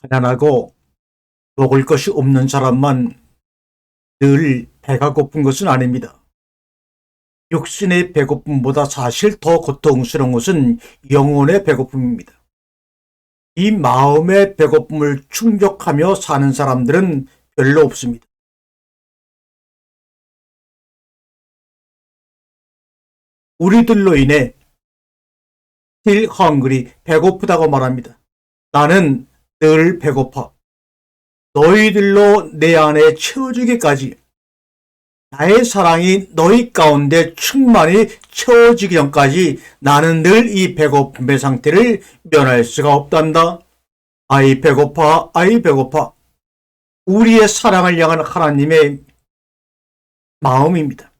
가난하고 먹을 것이 없는 사람만 늘 배가 고픈 것은 아닙니다. 육신의 배고픔보다 사실 더 고통스러운 것은 영혼의 배고픔입니다. 이 마음의 배고픔을 충족하며 사는 사람들은 별로 없습니다. 우리들로 인해 still hungry, 배고프다고 말합니다. 나는 늘 배고파. 너희들로 내 안에 채워지기까지 나의 사랑이 너희 가운데 충만히 채워지기 전까지 나는 늘 이 배고픔의 상태를 면할 수가 없단다. 아이 배고파, 아이 배고파. 우리의 사랑을 향한 하나님의 마음입니다.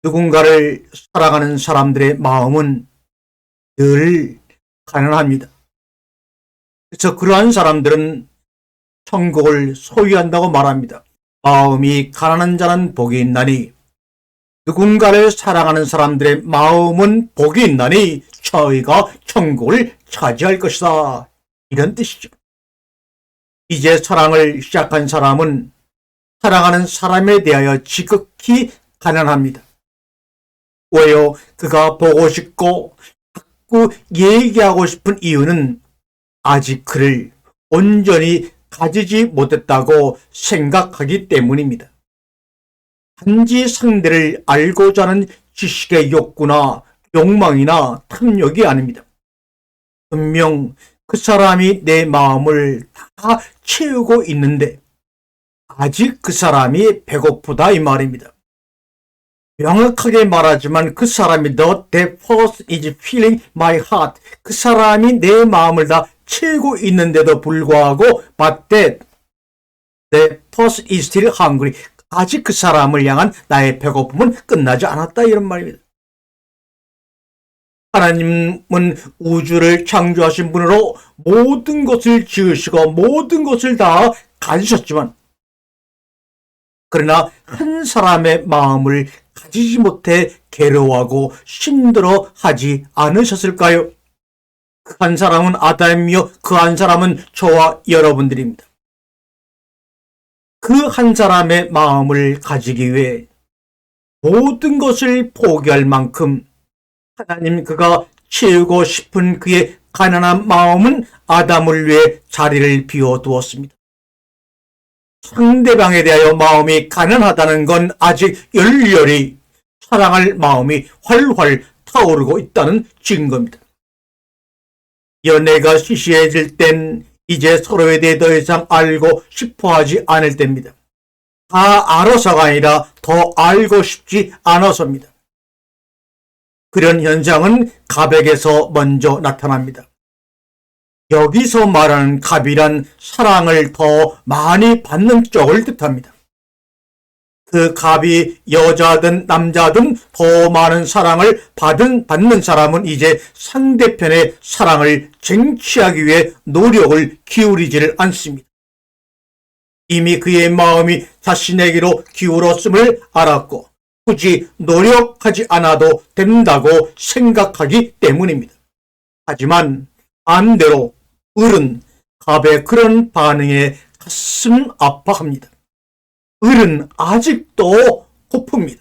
누군가를 사랑하는 사람들의 마음은 늘 가난합니다. 그래서 그러한 사람들은 천국을 소유한다고 말합니다. 마음이 가난한 자는 복이 있나니, 누군가를 사랑하는 사람들의 마음은 복이 있나니 저희가 천국을 차지할 것이다. 이런 뜻이죠. 이제 사랑을 시작한 사람은 사랑하는 사람에 대하여 지극히 가난합니다. 왜요? 그가 보고 싶고 자꾸 얘기하고 싶은 이유는 아직 그를 온전히 가지지 못했다고 생각하기 때문입니다. 단지 상대를 알고자 하는 지식의 욕구나 욕망이나 탐욕이 아닙니다. 분명 그 사람이 내 마음을 다 채우고 있는데 아직 그 사람이 배고프다 이 말입니다. 명확하게 말하지만 그 사람이 the person is filling my heart. 그 사람이 내 마음을 다 채우고 있는데도 불구하고 but that the person is still hungry. 아직 그 사람을 향한 나의 배고픔은 끝나지 않았다 이런 말입니다. 하나님은 우주를 창조하신 분으로 모든 것을 지으시고 모든 것을 다 가지셨지만 그러나 한 사람의 마음을 가지지 못해 괴로워하고 힘들어하지 않으셨을까요? 그 한 사람은 아담이요 그 한 사람은 저와 여러분들입니다. 그 한 사람의 마음을 가지기 위해 모든 것을 포기할 만큼 하나님 그가 채우고 싶은 그의 가난한 마음은 아담을 위해 자리를 비워두었습니다. 상대방에 대하여 마음이 가난하다는 건 아직 열렬히 사랑할 마음이 활활 타오르고 있다는 증거입니다. 연애가 시시해질 땐 이제 서로에 대해 더 이상 알고 싶어하지 않을 때입니다. 다 알아서가 아니라 더 알고 싶지 않아서입니다. 그런 현상은 갑에게서 먼저 나타납니다. 여기서 말하는 갑이란 사랑을 더 많이 받는 쪽을 뜻합니다. 그 갑이 여자든 남자든 더 많은 사랑을 받는 사람은 이제 상대편의 사랑을 쟁취하기 위해 노력을 기울이지를 않습니다. 이미 그의 마음이 자신에게로 기울었음을 알았고 굳이 노력하지 않아도 된다고 생각하기 때문입니다. 하지만 반대로 을은 갑의 그런 반응에 가슴 아파합니다. 을은 아직도 고픕니다.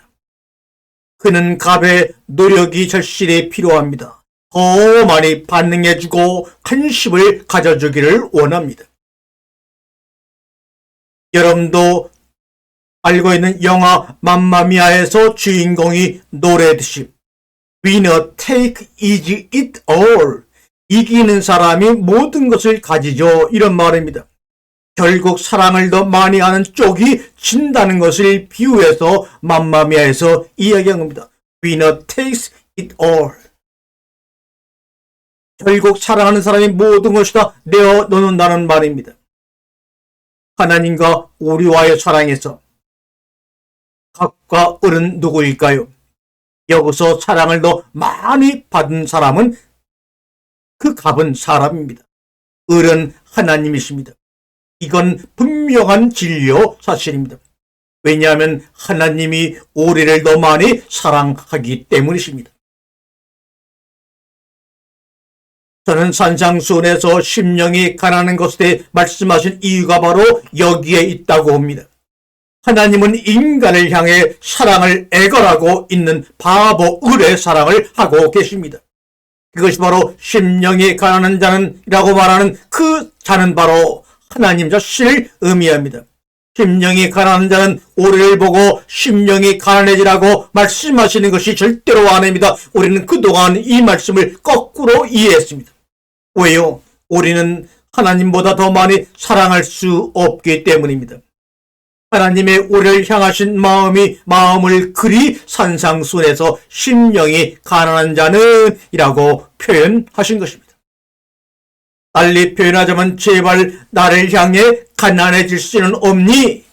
그는 갑의 노력이 절실히 필요합니다. 더 많이 반응해주고 관심을 가져주기를 원합니다. 여러분도 알고 있는 영화 맘마미아에서 주인공이 노래듯이 Winner take is it all. 이기는 사람이 모든 것을 가지죠. 이런 말입니다. 결국 사랑을 더 많이 하는 쪽이 진다는 것을 비유해서 맘마미아에서 이야기한 겁니다. Winner takes it all. 결국 사랑하는 사람이 모든 것을 다 내어놓는다는 말입니다. 하나님과 우리와의 사랑에서 갑과 을은 누구일까요? 여기서 사랑을 더 많이 받은 사람은 그 갑은 사람입니다. 을은 하나님이십니다. 이건 분명한 진리요 사실입니다. 왜냐하면 하나님이 우리를 더 많이 사랑하기 때문이십니다. 저는 산상수훈에서 심령이 가난한 것에 대해 말씀하신 이유가 바로 여기에 있다고 봅니다. 하나님은 인간을 향해 사랑을 애걸하고 있는 바보 을의 사랑을 하고 계십니다. 그것이 바로 심령이 가난한 자는이라고 말하는 그 자는 바로 하나님 자신을 의미합니다. 심령이 가난한 자는 우리를 보고 심령이 가난해지라고 말씀하시는 것이 절대로 아닙니다. 우리는 그동안 이 말씀을 거꾸로 이해했습니다. 왜요? 우리는 하나님보다 더 많이 사랑할 수 없기 때문입니다. 하나님의 우리를 향하신 마음을 그리 산상수훈에서 심령이 가난한 자는 이라고 표현하신 것입니다. 달리 표현하자면 제발 나를 향해 가난해질 수는 없니?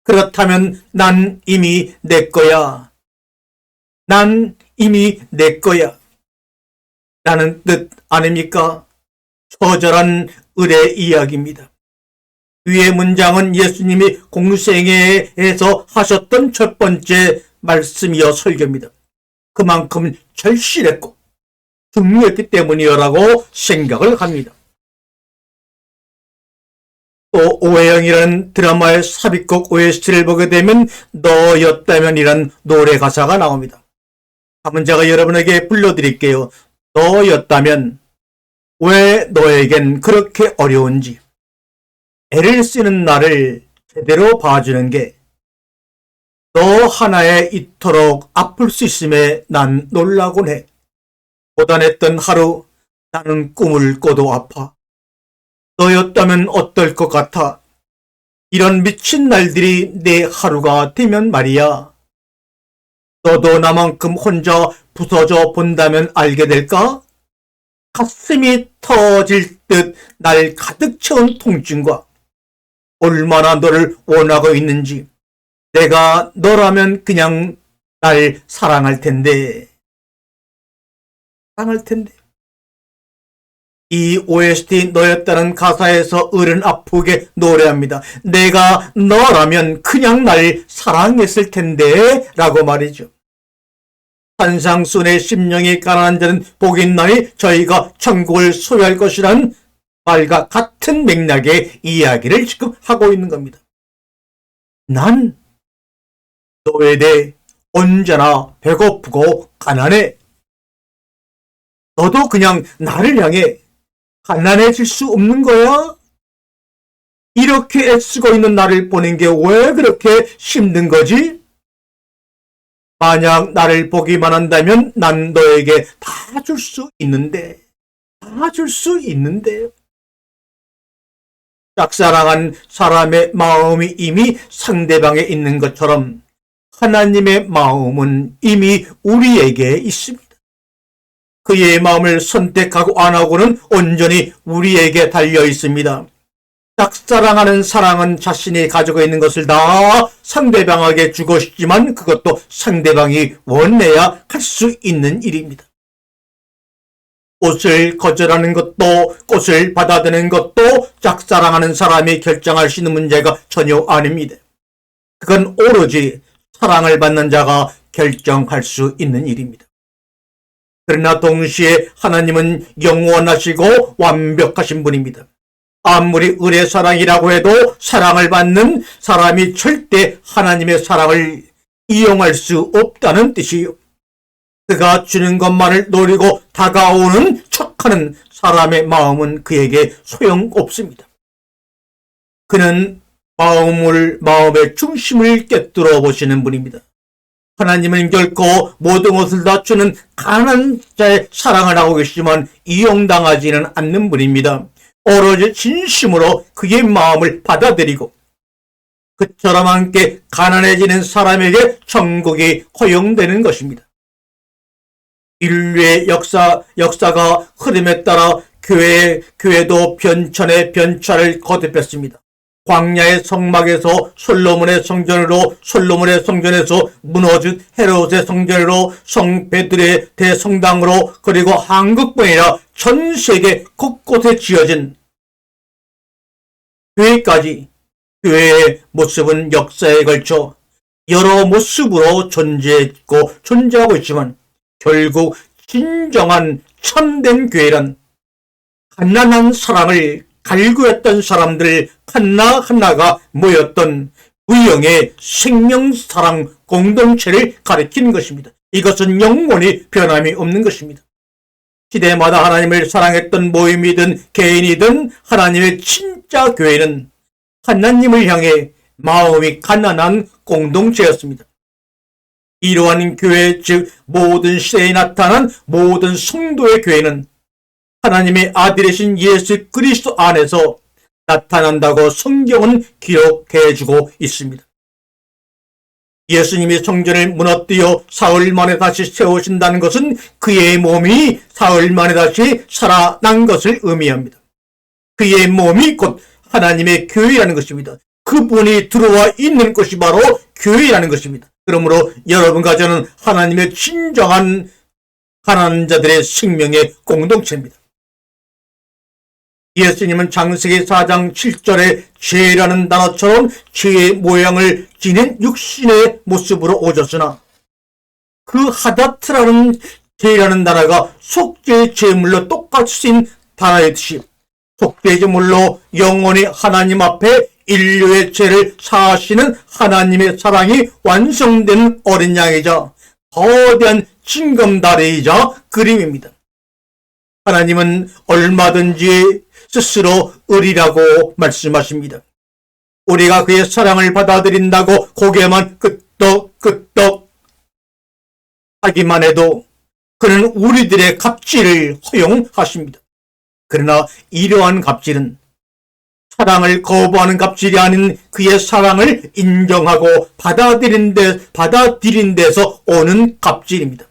그렇다면 난 이미 내 거야. 난 이미 내 거야. 라는 뜻 아닙니까? 처절한 을의 이야기입니다. 위의 문장은 예수님이 공생애에서 하셨던 첫 번째 말씀이어 설교입니다. 그만큼 절실했고 중요했기 때문이라고 생각을 합니다. 또 오해영이라는 드라마의 삽입곡 OST를 보게 되면 너였다면이란 노래 가사가 나옵니다. 한번 제가 여러분에게 불러드릴게요. 너였다면 왜 너에겐 그렇게 어려운지 애를 쓰는 나를 제대로 봐주는 게 너 하나에 이토록 아플 수 있음에 난 놀라곤 해. 고단했던 하루 나는 꿈을 꿔도 아파. 너였다면 어떨 것 같아. 이런 미친 날들이 내 하루가 되면 말이야. 너도 나만큼 혼자 부서져 본다면 알게 될까? 가슴이 터질 듯 날 가득 채운 통증과 얼마나 너를 원하고 있는지 내가 너라면 그냥 날 사랑할 텐데. 이 OST 너였다는 가사에서 을은 아프게 노래합니다. 내가 너라면 그냥 날 사랑했을 텐데 라고 말이죠. 산상수훈의 심령이 가난한 자는 복이 있나니 저희가 천국을 소유할 것이란 말과 같은 맥락의 이야기를 지금 하고 있는 겁니다. 난 너에 대해 언제나 배고프고 가난해. 너도 그냥 나를 향해 가난해질 수 없는 거야? 이렇게 애쓰고 있는 나를 보는 게 왜 그렇게 힘든 거지? 만약 나를 보기만 한다면 난 너에게 다 줄 수 있는데. 짝사랑한 사람의 마음이 이미 상대방에 있는 것처럼 하나님의 마음은 이미 우리에게 있습니다. 그의 마음을 선택하고 안 하고는 온전히 우리에게 달려 있습니다. 짝사랑하는 사랑은 자신이 가지고 있는 것을 다 상대방에게 주고 싶지만 그것도 상대방이 원해야 할 수 있는 일입니다. 꽃을 거절하는 것도 꽃을 받아들이는 것도 짝사랑하는 사람이 결정할 수 있는 문제가 전혀 아닙니다. 그건 오로지 사랑을 받는 자가 결정할 수 있는 일입니다. 그러나 동시에 하나님은 영원하시고 완벽하신 분입니다. 아무리 을의 사랑이라고 해도 사랑을 받는 사람이 절대 하나님의 사랑을 이용할 수 없다는 뜻이요. 그가 주는 것만을 노리고 다가오는 척하는 사람의 마음은 그에게 소용없습니다. 그는 마음의 중심을 꿰뚫어 보시는 분입니다. 하나님은 결코 모든 것을 다 주는 가난한 자의 사랑을 하고 계시지만 이용당하지는 않는 분입니다. 오로지 진심으로 그의 마음을 받아들이고 그처럼 함께 가난해지는 사람에게 천국이 허용되는 것입니다. 인류의 역사가 흐름에 따라 교회도 변천에 변차를 거듭했습니다. 광야의 성막에서 솔로몬의 성전에서 무너진 헤롯의 성전으로 성 베드레의 대성당으로 그리고 한국뿐 아니라 전 세계 곳곳에 지어진 교회까지 교회의 모습은 역사에 걸쳐 여러 모습으로 존재하고 있지만 결국 진정한 참된 교회란 가난한 사랑을 갈구했던 사람들 하나하나가 모였던 구형의 생명사랑 공동체를 가리키는 것입니다. 이것은 영원히 변함이 없는 것입니다. 시대마다 하나님을 사랑했던 모임이든 개인이든 하나님의 진짜 교회는 하나님을 향해 마음이 가난한 공동체였습니다. 이러한 교회, 즉 모든 시대에 나타난 모든 성도의 교회는 하나님의 아들이신 예수 그리스도 안에서 나타난다고 성경은 기록해주고 있습니다. 예수님이 성전을 무너뜨려 사흘 만에 다시 세우신다는 것은 그의 몸이 사흘 만에 다시 살아난 것을 의미합니다. 그의 몸이 곧 하나님의 교회라는 것입니다. 그분이 들어와 있는 것이 바로 교회라는 것입니다. 그러므로 여러분과 저는 하나님의 진정한 가난한 자들의 생명의 공동체입니다. 예수님은 창세기 4장 7절에 죄라는 단어처럼 죄의 모양을 지닌 육신의 모습으로 오셨으나 그 하다트라는 죄라는 단어가 속죄 제물로 똑같이 쓰인 단어이듯이 속죄 제물로 영원히 하나님 앞에 인류의 죄를 사하시는 하나님의 사랑이 완성된 어린 양이자 거대한 징검다리이자 그림입니다. 하나님은 얼마든지 스스로 의리라고 말씀하십니다. 우리가 그의 사랑을 받아들인다고 고개만 끄덕끄덕 하기만 해도 그는 우리들의 갑질을 허용하십니다. 그러나 이러한 갑질은 사랑을 거부하는 갑질이 아닌 그의 사랑을 인정하고 받아들인 데서 오는 갑질입니다.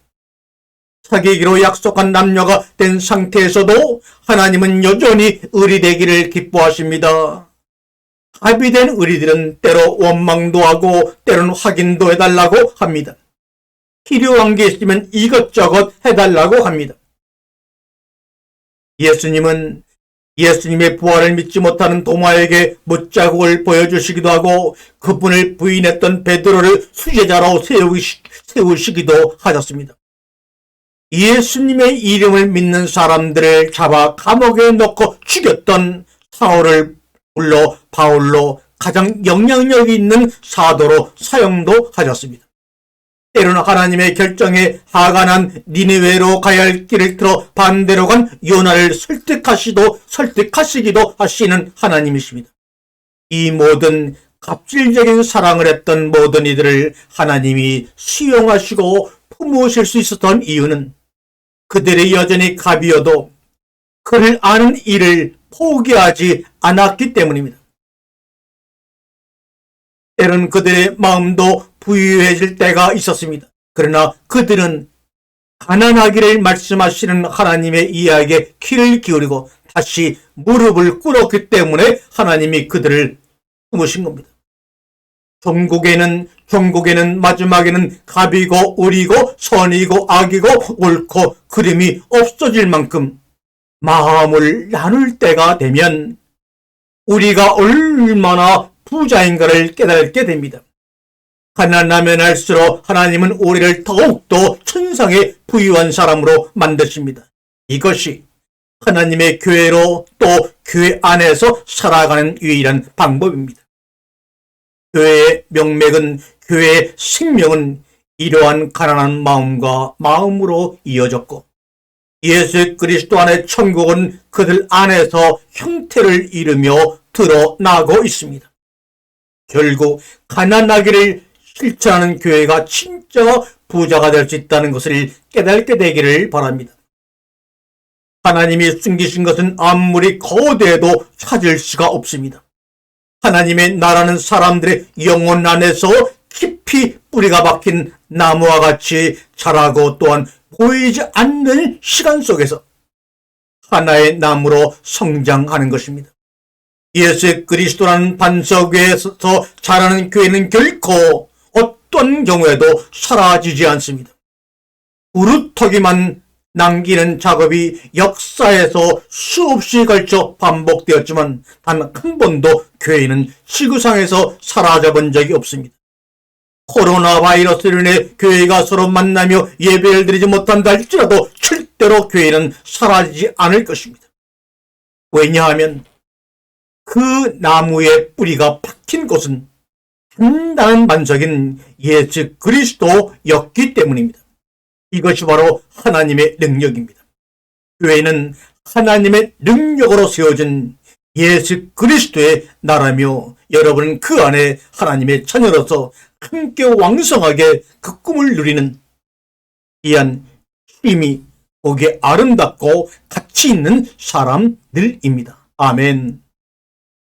사귀기로 약속한 남녀가 된 상태에서도 하나님은 여전히 의리되기를 기뻐하십니다. 합의된 의리들은 때로 원망도 하고 때로는 확인도 해달라고 합니다. 필요한 게 있으면 이것저것 해달라고 합니다. 예수님은 예수님의 부활을 믿지 못하는 도마에게 못자국을 보여주시기도 하고 그분을 부인했던 베드로를 수제자로 세우시기도 하셨습니다. 예수님의 이름을 믿는 사람들을 잡아 감옥에 넣고 죽였던 사울을 불러 바울로 가장 영향력이 있는 사도로 사용도 하셨습니다. 때로는 하나님의 결정에 하관한 니느웨로 가야 할 길을 틀어 반대로 간 요나를 설득하시기도 하시는 하나님이십니다. 이 모든 갑질적인 사랑을 했던 모든 이들을 하나님이 수용하시고 품으실 수 있었던 이유는 그들이 여전히 갑이어도 그를 아는 이를 포기하지 않았기 때문입니다. 때론 그들의 마음도 부유해질 때가 있었습니다. 그러나 그들은 가난하기를 말씀하시는 하나님의 이야기에 귀를 기울이고 다시 무릎을 꿇었기 때문에 하나님이 그들을 품으신 겁니다. 종국에는 마지막에는 갑이고 의리고 선이고 악이고 옳고 그름이 없어질 만큼 마음을 나눌 때가 되면 우리가 얼마나 부자인가를 깨닫게 됩니다. 가난하면 할수록 하나님은 우리를 더욱더 천상의 부유한 사람으로 만드십니다. 이것이 하나님의 교회로 또 교회 안에서 살아가는 유일한 방법입니다. 교회의 명맥은, 교회의 생명은 이러한 가난한 마음과 마음으로 이어졌고 예수 그리스도 안의 천국은 그들 안에서 형태를 잃으며 드러나고 있습니다. 결국 가난하기를 실천하는 교회가 진짜 부자가 될 수 있다는 것을 깨닫게 되기를 바랍니다. 하나님이 숨기신 것은 아무리 거대해도 찾을 수가 없습니다. 하나님의 나라는 사람들의 영혼 안에서 깊이 뿌리가 박힌 나무와 같이 자라고 또한 보이지 않는 시간 속에서 하나의 나무로 성장하는 것입니다. 예수 그리스도라는 반석 위에서 자라는 교회는 결코 어떤 경우에도 사라지지 않습니다. 부르터기만 남기는 작업이 역사에서 수없이 걸쳐 반복되었지만 단 한 번도 교회는 지구상에서 사라져 본 적이 없습니다. 코로나 바이러스로 인해 교회가 서로 만나며 예배를 드리지 못한다 할지라도 절대로 교회는 사라지지 않을 것입니다. 왜냐하면 그 나무의 뿌리가 박힌 곳은 단단한 반석인 예수 그리스도였기 때문입니다. 이것이 바로 하나님의 능력입니다. 교회는 하나님의 능력으로 세워진 예수 그리스도의 나라며 여러분은 그 안에 하나님의 자녀로서 함께 왕성하게 그 꿈을 누리는 귀한 힘이 보기에 아름답고 가치 있는 사람들입니다. 아멘.